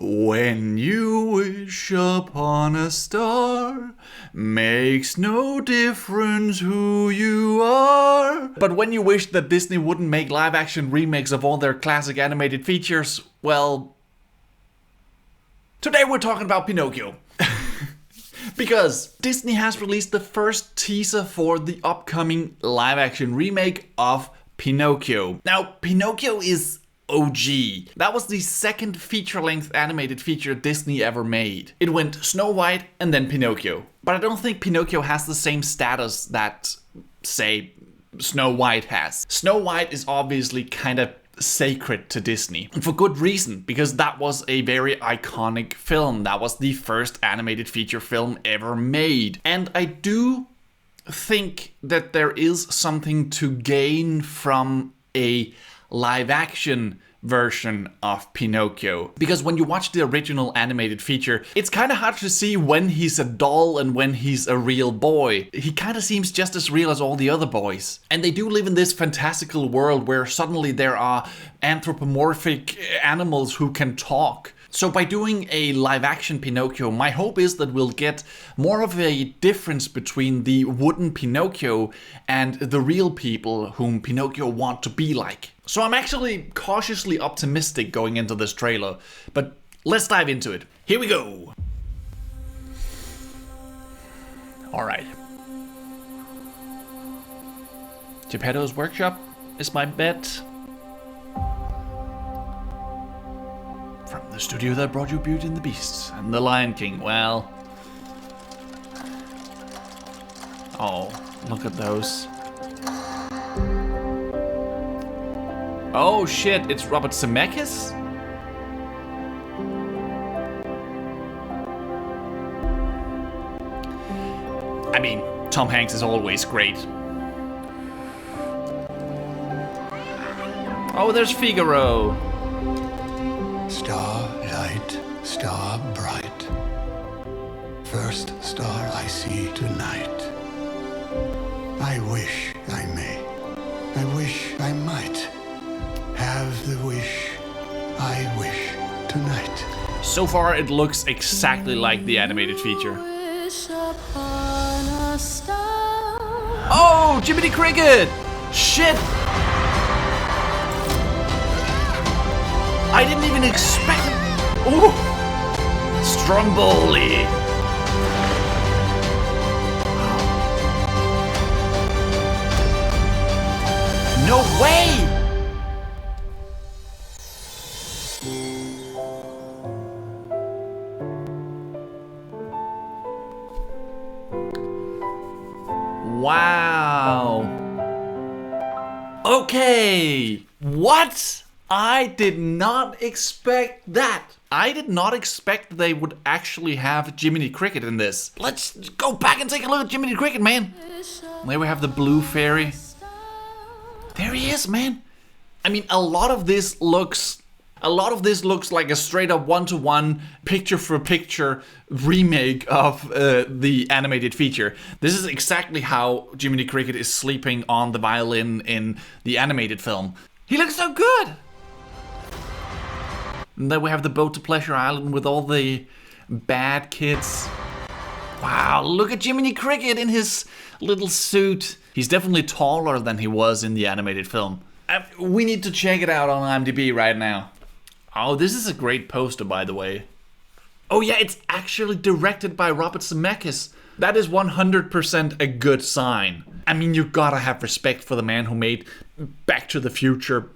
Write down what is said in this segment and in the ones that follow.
When you wish upon a star, makes no difference who you are. But when you wish that Disney wouldn't make live-action remakes of all their classic animated features, well... Today we're talking about Pinocchio. Because Disney has released the first teaser for the upcoming live-action remake of Pinocchio. Now, Pinocchio is OG. That was the second feature-length animated feature Disney ever made. It went Snow White and then Pinocchio. But I don't think Pinocchio has the same status that, say, Snow White has. Snow White is obviously kind of sacred to Disney. And for good reason, because that was a very iconic film. That was the first animated feature film ever made. And I do think that there is something to gain from a live-action version of Pinocchio. Because when you watch the original animated feature, it's kind of hard to see when he's a doll and when he's a real boy. He kind of seems just as real as all the other boys. And they do live in this fantastical world where suddenly there are anthropomorphic animals who can talk. So by doing a live-action Pinocchio, my hope is that we'll get more of a difference between the wooden Pinocchio and the real people whom Pinocchio want to be like. So I'm actually cautiously optimistic going into this trailer, but let's dive into it. Here we go! Alright. Geppetto's Workshop is my bet. From the studio that brought you Beauty and the Beast and The Lion King, well... Oh, look at those. Oh shit, it's Robert Zemeckis? I mean, Tom Hanks is always great. Oh, there's Figaro. Starlight, star bright, first star I see tonight. I wish I may, I wish I might have the wish I wish tonight. So far it looks exactly like the animated feature. Oh, Jiminy Cricket! Shit! I didn't even expect it. Ooh! Stromboli! No way! Wow. Okay. What? I did not expect that. I did not expect they would actually have Jiminy Cricket in this. Let's go back and take a look at Jiminy Cricket, man. There we have the blue fairy. There he is, man. I mean, a lot of this looks like a straight up one-to-one, picture-for-picture remake of the animated feature. This is exactly how Jiminy Cricket is sleeping on the violin in the animated film. He looks so good! And then we have the boat to Pleasure Island with all the bad kids. Wow, look at Jiminy Cricket in his little suit. He's definitely taller than he was in the animated film. We need to check it out on IMDb right now. Oh, this is a great poster, by the way. Oh yeah, it's actually directed by Robert Zemeckis. That is 100% a good sign. I mean, you gotta have respect for the man who made Back to the Future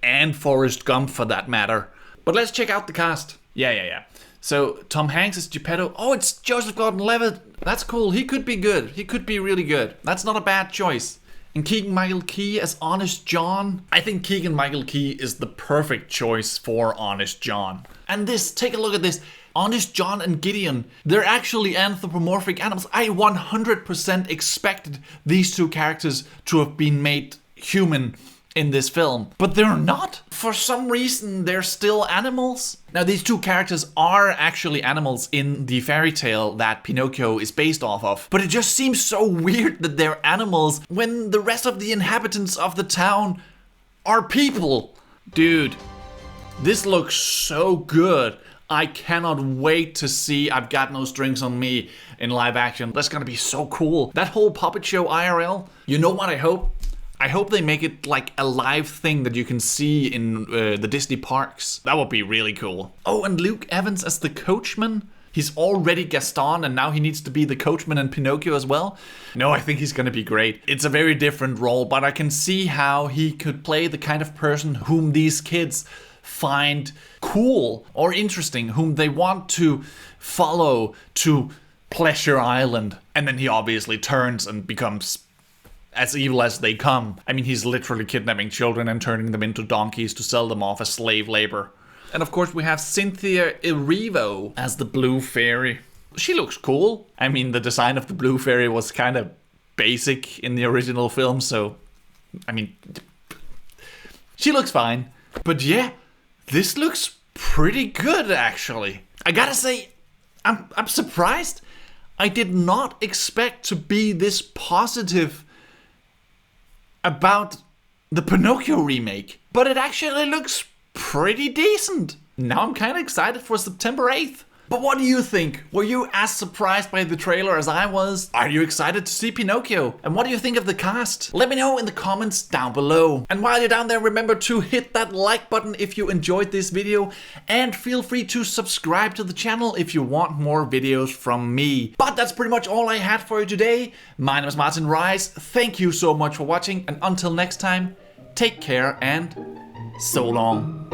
and Forrest Gump for that matter. But let's check out the cast. Yeah. So, Tom Hanks is Geppetto. Oh, it's Joseph Gordon-Levitt. That's cool. He could be good. He could be really good. That's not a bad choice. And Keegan-Michael Key as Honest John. I think Keegan-Michael Key is the perfect choice for Honest John. And this, take a look at this. Honest John and Gideon, they're actually anthropomorphic animals. I 100% expected these two characters to have been made human in this film, but they're not. For some reason, they're still animals. Now, these two characters are actually animals in the fairy tale that Pinocchio is based off of, but it just seems so weird that they're animals when the rest of the inhabitants of the town are people. Dude, this looks so good. I cannot wait to see I've Got No Strings on Me in live action. That's gonna be so cool. That whole puppet show IRL, you know what I hope? I hope they make it like a live thing that you can see in the Disney parks. That would be really cool. Oh, and Luke Evans as the coachman. He's already Gaston and now he needs to be the coachman in Pinocchio as well. No, I think he's gonna be great. It's a very different role, but I can see how he could play the kind of person whom these kids find cool or interesting, whom they want to follow to Pleasure Island. And then he obviously turns and becomes as evil as they come. I mean, he's literally kidnapping children and turning them into donkeys to sell them off as slave labor. And of course we have Cynthia Erivo as the Blue Fairy. She looks cool. I mean, the design of the Blue Fairy was kind of basic in the original film, so I mean, she looks fine. But yeah, this looks pretty good actually. I gotta say, I'm surprised. I did not expect to be this positive about the Pinocchio remake, but it actually looks pretty decent. Now I'm kind of excited for September 8th. But what do you think? Were you as surprised by the trailer as I was? Are you excited to see Pinocchio? And what do you think of the cast? Let me know in the comments down below. And while you're down there, remember to hit that like button if you enjoyed this video. And feel free to subscribe to the channel if you want more videos from me. But that's pretty much all I had for you today. My name is Martin Riise. Thank you so much for watching. And until next time, take care and so long.